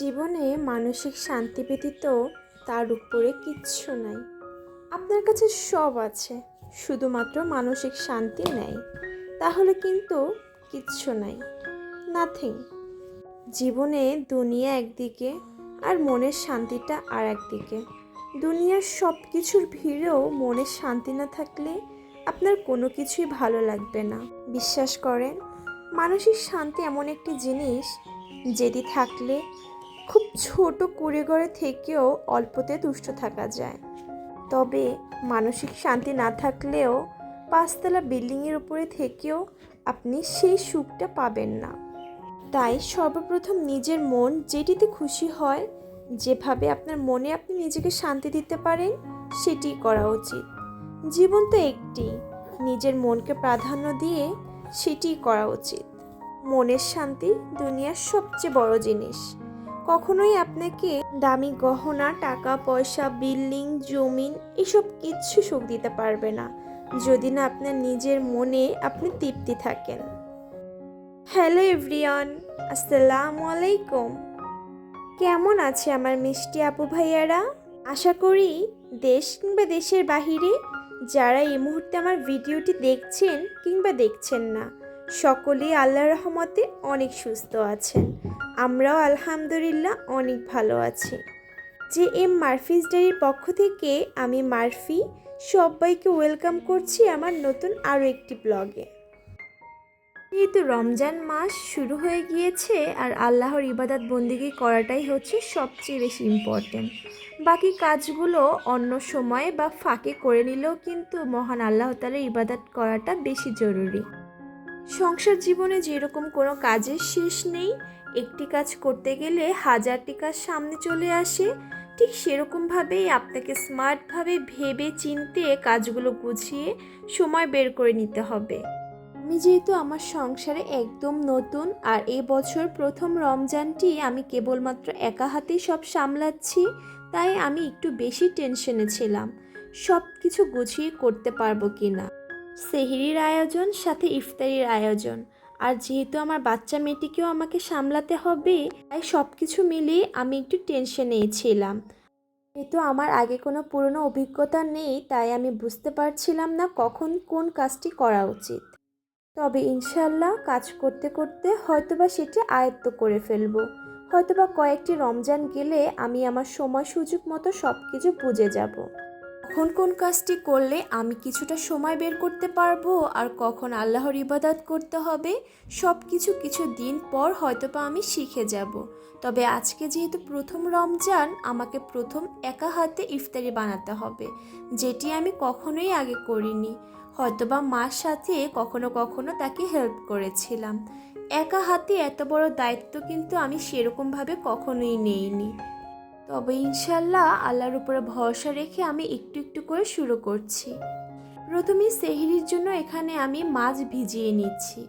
জীবনে মানসিক শান্তি ব্যতীত তার উপরে কিচ্ছু নাই। আপনার কাছে সব আছে, শুধুমাত্র মানসিক শান্তি নেই, তাহলে কিন্তু কিচ্ছু নাই, নাথিং। জীবনে দুনিয়া একদিকে আর মনের শান্তিটা আর একদিকে। দুনিয়ার সব কিছুর ভিড়েও মনের শান্তি না থাকলে আপনার কোনো কিছুই ভালো লাগবে না। বিশ্বাস করেন, মানসিক শান্তি এমন একটি জিনিস যেটি থাকলে খুব ছোট কুঁড়েঘরে থেকেও অল্পতে তুষ্ট থাকা যায়। তবে মানসিক শান্তি না থাকলেও 5তলা বিল্ডিংয়ের উপরে থেকেও আপনি সেই সুখটা পাবেন না। তাই সর্বপ্রথম নিজের মন যেটিতে খুশি হয়, যেভাবে আপনার মনে আপনি নিজেকে শান্তি দিতে পারেন, সেটি করা উচিত। জীবন তো একটি, নিজের মনকে প্রাধান্য দিয়ে সেটিই করা উচিত। মনের শান্তি দুনিয়ার সবচেয়ে বড় জিনিস। কখনোই আপনাকে দামি গহনা, টাকা পয়সা, বিল্ডিং, জমিন এসব কিচ্ছু সুখ দিতে পারবে না, যদি না আপনার নিজের মনে আপনি তৃপ্তি থাকেন। হ্যালো এভরিওয়ান, আসসালামু আলাইকুম। কেমন আছে আমার মিষ্টি আপু ভাইয়ারা? আশা করি দেশ কিংবা দেশের বাহিরে যারা এই মুহূর্তে আমার ভিডিওটি দেখছেন কিংবা দেখছেন না, সকলেই আল্লাহর রহমতে অনেক সুস্থ আছেন। আমরাও আলহামদুলিল্লাহ অনেক ভালো আছি। JM মারফিস ডায়েরির পক্ষ থেকে আমি মারফি সবাইকে ওয়েলকাম করছি আমার নতুন আরও একটি ব্লগে। যেহেতু রমজান মাস শুরু হয়ে গিয়েছে আর আল্লাহর ইবাদত বন্দেগী করাটাই হচ্ছে সবচেয়ে বেশি ইম্পর্টেন্ট। বাকি কাজগুলো অন্য সময়ে বা ফাঁকে করে নিলেও কিন্তু মহান আল্লাহ তাআলার ইবাদত করাটা বেশি জরুরি। সংসার জীবনে যেরকম কোনো কাজের শেষ নেই, একটি কাজ করতে গেলে হাজারটি কাজ সামনে চলে আসে, ঠিক সেরকমভাবেই আপনাকে স্মার্টভাবে ভেবে চিন্তে কাজগুলো গুছিয়ে সময় বের করে নিতে হবে। আমি যেহেতু আমার সংসারে একদম নতুন আর এই বছর প্রথম রমজানটি আমি কেবলমাত্র একা হাতেই সব সামলাচ্ছি, তাই আমি একটু বেশি টেনশনে ছিলাম সব কিছু গুছিয়ে করতে পারবো কি না। সেহরির আয়োজন, সাথে ইফতারির আয়োজন, আর যেহেতু আমার বাচ্চা মেয়েটিকেও আমাকে সামলাতে হবে, তাই সব কিছু মিলিয়ে আমি একটু টেনশনেই ছিলাম। যেহেতু আমার আগে কোনো পুরনো অভিজ্ঞতা নেই, তাই আমি বুঝতে পারছিলাম না কখন কোন কাজটি করা উচিত। তবে ইনশাল্লাহ কাজ করতে করতে হয়তোবা সেটি আয়ত্ত করে ফেলবো। হয়তোবা কয়েকটি রমজান গেলে আমি আমার সময় সুযোগ মতো সব কিছু বুঝে যাব। কখন কোন কাজটি করলে আমি কিছুটা সময় বের করতে পারবো আর কখন আল্লাহর ইবাদত করতে হবে, সব কিছু দিন পর হয়তোবা আমি শিখে যাব। তবে আজকে যেহেতু প্রথম রমজান, আমাকে প্রথম একা হাতে ইফতারি বানাতে হবে, যেটি আমি কখনোই আগে করিনি। হয়তোবা মার সাথে কখনো কখনো তাকে হেল্প করেছিলাম। একা হাতে এত বড় দায়িত্ব কিন্তু আমি সেরকমভাবে কখনোই নেইনি। তবে ইনশাল্লাহ আল্লাহর উপরে ভরসা রেখে আমি একটু একটু করে শুরু করছি। প্রথমে সেহরির জন্য এখানে আমি মাছ ভিজিয়ে নিচ্ছি।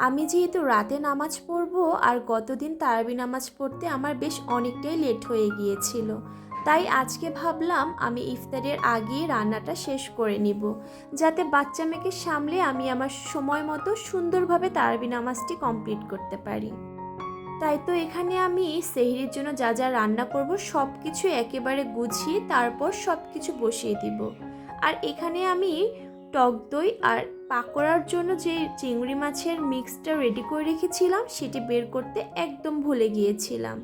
আমি যেহেতু রাতে নামাজ পড়বো আর গতদিন তারাবি নামাজ পড়তে আমার বেশ অনেকটাই লেট হয়ে গিয়েছিল, তাই আজকে ভাবলাম আমি ইফতারের আগেই রান্নাটা শেষ করে নিব, যাতে বাচ্চা মেয়েকে সামলে আমি আমার সময় মতো সুন্দরভাবে তারাবি নামাজটি কমপ্লিট করতে পারি। তাই তো এখানে আমি সেহরির জন্য যা যা রান্না করব সব কিছু একেবারে গুছিয়ে তারপর সব কিছু বসিয়ে দিব। আর এখানে আমি টক দই আর পাকোড়ার জন্য যে চিংড়ি মাছের মিক্সটা রেডি করে রেখেছিলাম, সেটি বের করতে একদম ভুলে গিয়েছিলাম।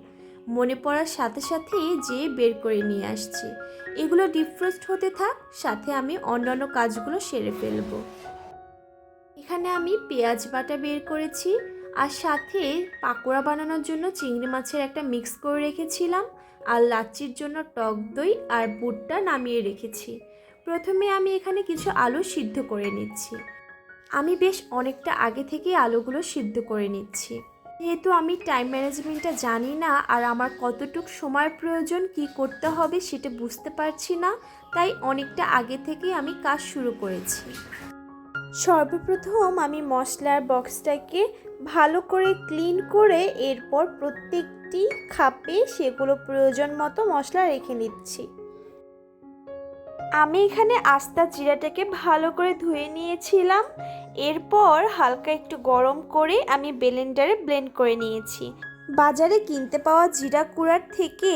মনে পড়ার সাথে সাথেই যে বের করে নিয়ে আসছি। এগুলো ডিফ্রস্ট হতে থাক, সাথে আমি অন্যান্য কাজগুলো সেরে ফেলবো। এখানে আমি পেঁয়াজ বাটা বের করেছি, আর সাথে পাকোড়া বানানোর জন্য চিংড়ি মাছের একটা মিক্স করে রেখেছিলাম, আর লাচ্চির জন্য টক দই আর বুটটা নামিয়ে রেখেছি। প্রথমে আমি এখানে কিছু আলু সিদ্ধ করে নিচ্ছি। আমি বেশ অনেকটা আগে থেকেই আলুগুলো সিদ্ধ করে নিচ্ছি, যেহেতু আমি টাইম ম্যানেজমেন্টটা জানি না আর আমার কতটুক সময়ের প্রয়োজন, কি করতে হবে সেটা বুঝতে পারছি না, তাই অনেকটা আগে থেকেই আমি কাজ শুরু করেছি। সর্বপ্রথম আমি মশলার বক্সটাকে ভালো করে ক্লিন করে এরপর প্রত্যেকটি খাপে সেগুলো প্রয়োজন মতো মশলা রেখে নিচ্ছি। আমি এখানে আস্তা জিরাটাকে ভালো করে ধুয়ে নিয়েছিলাম, এরপর হালকা একটু গরম করে আমি ব্লেন্ডারে ব্লেন্ড করে নিয়েছি। বাজারে কিনতে পাওয়া জিরা গুঁড়ার থেকে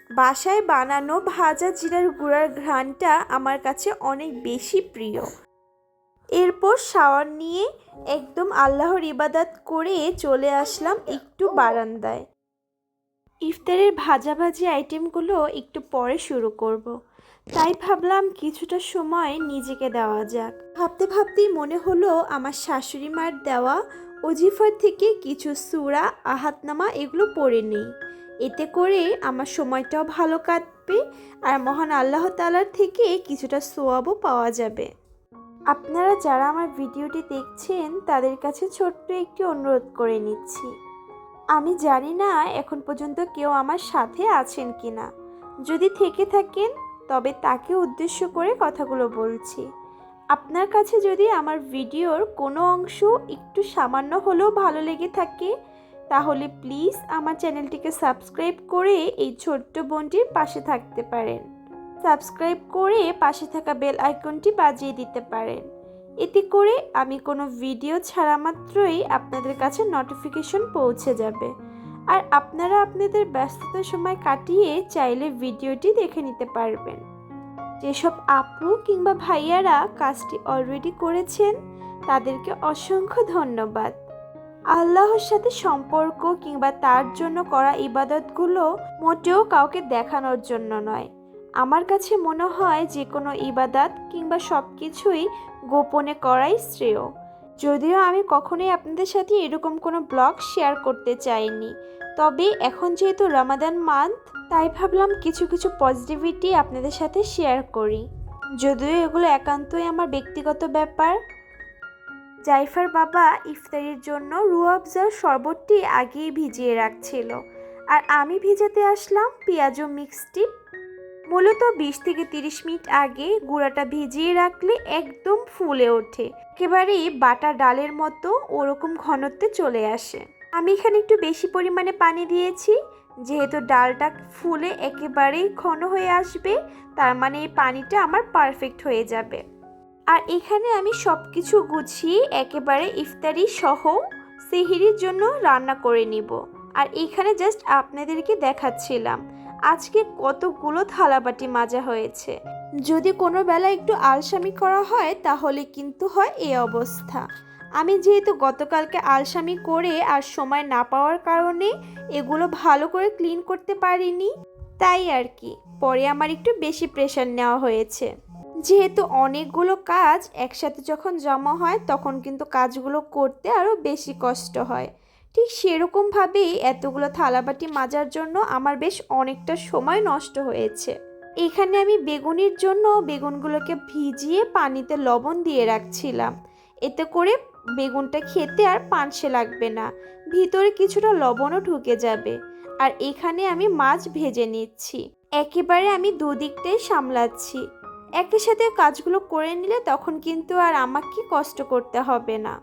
বাসায় বানানো ভাজা জিরার গুঁড়ার ঘ্রাণটা আমার কাছে অনেক বেশি প্রিয়। এরপর শাওয়ার নিয়ে একদম আল্লাহর ইবাদত করে চলে আসলাম একটু বারান্দায়। ইফতারের ভাজাভাজি আইটেমগুলো একটু পরে শুরু করব। তাই ভাবলাম কিছুটা সময় নিজেকে দেওয়া যাক। ভাবতে ভাবতেই মনে হলো আমার শাশুড়ি মার দেওয়া ওজিফার থেকে কিছু সূরা আহাতনামা এগুলো পড়ে নেই। এতে করে আমার সময়টাও ভালো কাটবে আর মহান আল্লাহ তাআলার থেকে কিছুটা সোয়াবও পাওয়া যাবে। আপনারা যারা আমার ভিডিওটি দেখছেন তাদের কাছে ছোট্ট একটি অনুরোধ করে নিচ্ছি। আমি জানি না এখন পর্যন্ত কেউ আমার সাথে আছেন কিনা। যদি থেকে থাকেন তবে তাকে উদ্দেশ্য করে কথাগুলো বলছি। আপনার কাছে যদি আমার ভিডিওর কোনো অংশ একটু সামান্য হলেও ভালো লেগে থাকে তাহলে প্লিজ আমার চ্যানেলটিকে সাবস্ক্রাইব করে এই ছোট্ট বোনটির পাশে থাকতে পারেন। সাবস্ক্রাইব করে পাশে থাকা বেল আইকনটি বাজিয়ে দিতে পারেন। এতে করে আমি কোনো ভিডিও ছাড়া মাত্রই আপনাদের কাছে নোটিফিকেশন পৌঁছে যাবে আর আপনারা আপনাদের ব্যস্ততার সময় কাটিয়ে চাইলে ভিডিওটি দেখে নিতে পারবেন। যেসব আপু কিংবা ভাইয়ারা কাজটি অলরেডি করেছেন তাদেরকে অসংখ্য ধন্যবাদ। আল্লাহর সাথে সম্পর্ক কিংবা তার জন্য করা ইবাদতগুলো মোটেও কাউকে দেখানোর জন্য নয়। আমার কাছে মনে হয় যে কোনো ইবাদত কিংবা সব কিছুই গোপনে করাই শ্রেয়। যদিও আমি কখনোই আপনাদের সাথে এরকম কোনো ব্লগ শেয়ার করতে চাইনি, তবে এখন যেহেতু রমাদান মান্থ তাই ভাবলাম কিছু কিছু পজিটিভিটি আপনাদের সাথে শেয়ার করি, যদিও এগুলো একান্তই আমার ব্যক্তিগত ব্যাপার। জাইফার বাবা ইফতারির জন্য রুহ আফজার শরবতটি আগেই ভিজিয়ে রাখছিল আর আমি ভিজাতে আসলাম পেঁয়াজু মিক্সটি। মূলত 20 থেকে 30 মিনিট আগে গুঁড়াটা ভিজিয়ে রাখলে একদম ফুলে ওঠে, একেবারেই বাটা ডালের মতো ওরকম ঘনত্বে চলে আসে। আমি এখানে একটু বেশি পরিমাণে পানি দিয়েছি, যেহেতু ডালটা ফুলে একেবারেই ঘন হয়ে আসবে, তার মানে এই পানিটা আমার পারফেক্ট হয়ে যাবে। আর এখানে আমি সব কিছু গুছিয়ে একেবারে ইফতারি সহ সেহরির জন্য রান্না করে নিব। আর এখানে জাস্ট আপনাদেরকে দেখাচ্ছিলাম আজকে কতগুলো থালাবাটি মাজা হয়েছে। যদি কোনো বেলা একটু আলসামি করা হয় তাহলে কিন্তু হয় এই অবস্থা। আমি যেহেতু গতকালকে আলসামি করে আর সময় না পাওয়ার কারণে এগুলো ভালো করে ক্লিন করতে পারিনি, তাই আর কি পরে আমার একটু বেশি প্রেশার নেওয়া হয়েছে। যেহেতু অনেকগুলো কাজ একসাথে যখন জমা হয় তখন কিন্তু কাজগুলো করতে আরও বেশি কষ্ট হয়। ঠিক সেরকমভাবেই এতগুলো থালাবাটি মাজার জন্য আমার বেশ অনেকটা সময় নষ্ট হয়েছে। এখানে আমি বেগুনের জন্য বেগুনগুলোকে ভিজিয়ে পানিতে লবণ দিয়ে রাখছিলাম, এতে করে বেগুনটা খেতে আর পানসে লাগবে না, ভিতরে কিছুটা লবণও ঢুকে যাবে। আর এখানে আমি মাছ ভেজে নিচ্ছি, একেবারে আমি দুদিকটাই সামলাচ্ছি। একই সাথে কাজগুলো করে নিলে তখন কিন্তু আর আমাকে কষ্ট করতে হবে না।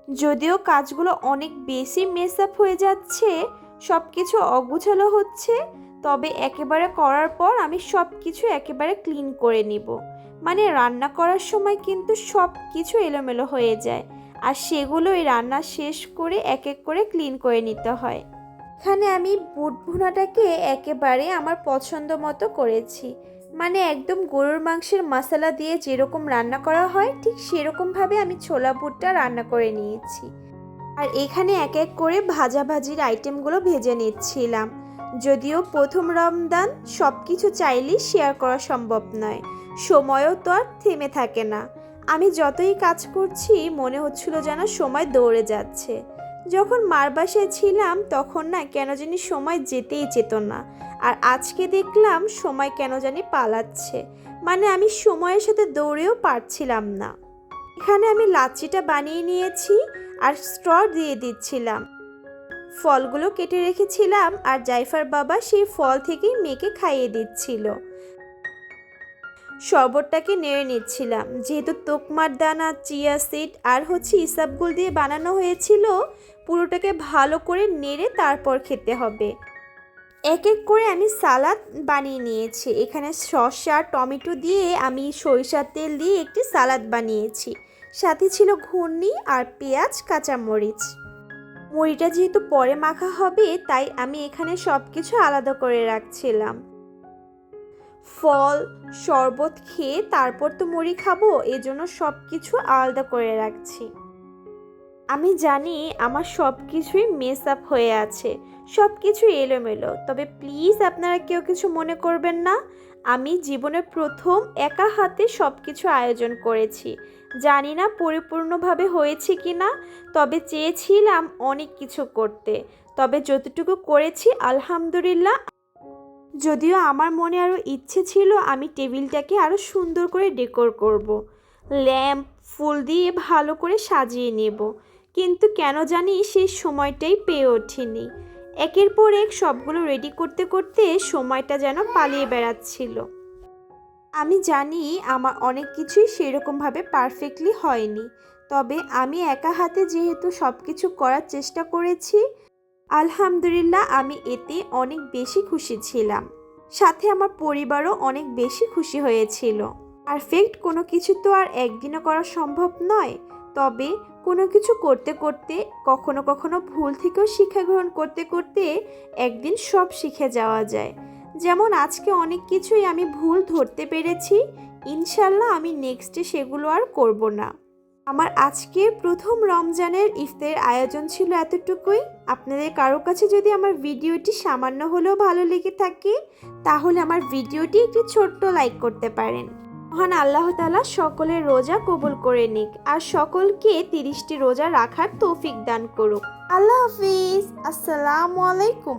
যদিও কাজগুলো অনেক বেশি মেস আপ হয়ে যাচ্ছে, সব কিছু অগুছালো হচ্ছে, তবে একেবারে করার পর আমি সব কিছু একেবারে ক্লিন করে নিব। মানে রান্না করার সময় কিন্তু সব কিছু এলোমেলো হয়ে যায় আর সেগুলো এই রান্না শেষ করে এক এক করে ক্লিন করে নিতে হয়। এখানে আমি বুট ভুনাটাকে একেবারে আমার পছন্দ মতো করেছি, মানে একদম গরুর মাংসের মশলা দিয়ে যেরকম রান্না করা হয় ঠিক সেরকমভাবে আমি ছোলা বুটটা রান্না করে নিয়েছি। আর এখানে এক এক করে ভাজাভাজির আইটেমগুলো ভেজে নিচ্ছিলাম। যদিও প্রথম রমজান সব কিছু চাইলেই শেয়ার করা সম্ভব নয়, সময়ও তো আর থেমে থাকে না। আমি যতই কাজ করছি মনে হচ্ছিল যেন সময় দৌড়ে যাচ্ছে। যখন মার বাসায় ছিলাম তখন না কেন জানি সময় যেতেই যেত না, আর আজকে দেখলাম সময় কেন জানি পালাচ্ছে, মানে আমি সময়ের সাথে দৌড়েও পারছিলাম না। এখানে আমি লাচ্ছিটা বানিয়ে নিয়েছি আর স্ট্র দিয়ে দিচ্ছিলাম। ফলগুলো কেটে রেখেছিলাম আর জাইফার বাবা সেই ফল থেকেই মেয়েকে খাইয়ে দিচ্ছিল। শরবতটাকে নেড়ে নিচ্ছিলাম, যেহেতু তোকমার দানা, চিয়া সিড আর ইসাবগুল দিয়ে বানানো হয়েছিল, পুরোটাকে ভালো করে নেড়ে তারপর খেতে হবে। এক এক করে আমি সালাদ বানিয়ে নিয়েছি। এখানে শসা টমেটো দিয়ে আমি সরিষার তেল দিয়ে একটি সালাদ বানিয়েছি, সাথে ছিল ঘুগনি আর পেঁয়াজ কাঁচামরিচ। মুড়িটা যেহেতু পরে মাখা হবে, তাই আমি এখানে সব কিছু আলাদা করে রাখছিলাম। ফল শরবত খেয়ে তারপর তো মুড়ি খাবো, এজন্য সব কিছু আলাদা করে রাখছি। আমি জানি আমার সব কিছুই মেস আপ হয়ে আছে, সব কিছু এলোমেলো, তবে প্লিজ আপনারা কেউ কিছু মনে করবেন না। আমি জীবনের প্রথম একা হাতে সব কিছু আয়োজন করেছি। জানি না পরিপূর্ণভাবে হয়েছে কি না, তবে চেয়েছিলাম অনেক কিছু করতে, তবে যতটুকু করেছি আলহামদুলিল্লাহ। যদিও আমার মনে আরও ইচ্ছে ছিল আমি টেবিলটাকে আরও সুন্দর করে ডেকোর করব, ল্যাম্প ফুল দিয়ে ভালো করে সাজিয়ে নেব, কিন্তু কেন জানি সেই সময়টাই পেয়ে ওঠেনি। একের পর এক সবগুলো রেডি করতে করতে সময়টা যেন পালিয়ে বেড়াচ্ছিল। আমি জানি আমার অনেক কিছুই সেরকমভাবে পারফেক্টলি হয়নি, তবে আমি একা হাতে যেহেতু সব কিছু করার চেষ্টা করেছি, আলহামদুলিল্লাহ আমি এতে অনেক বেশি খুশি ছিলাম। সাথে আমার পরিবারও অনেক বেশি খুশি হয়েছিল। পারফেক্ট কোনো কিছু তো আর একদিনে করা সম্ভব নয়, তবে কোনো কিছু করতে করতে কখনো কখনো ভুল থেকেও শিক্ষা গ্রহণ করতে করতে একদিন সব শিখে যাওয়া যায়। যেমন আজকে অনেক কিছুই আমি ভুল ধরতে পেরেছি, ইনশাল্লাহ আমি নেক্সটে সেগুলো আর করব না। আমার আজকের প্রথম রমজানের ইফতারের আয়োজন ছিল এতটুকুই। আপনাদের কারো কাছে যদি আমার ভিডিওটি সামান্য হলেও ভালো লেগে থাকে, তাহলে আমার ভিডিওটি একটি ছোট্ট লাইক করতে পারেন। মহান আল্লাহ তাআলা সকলের রোজা কবুল করে নিক আর সকলকে 30টি রোজা রাখার তৌফিক দান করুক। আল্লাহ হাফিজ, আসসালামু আলাইকুম।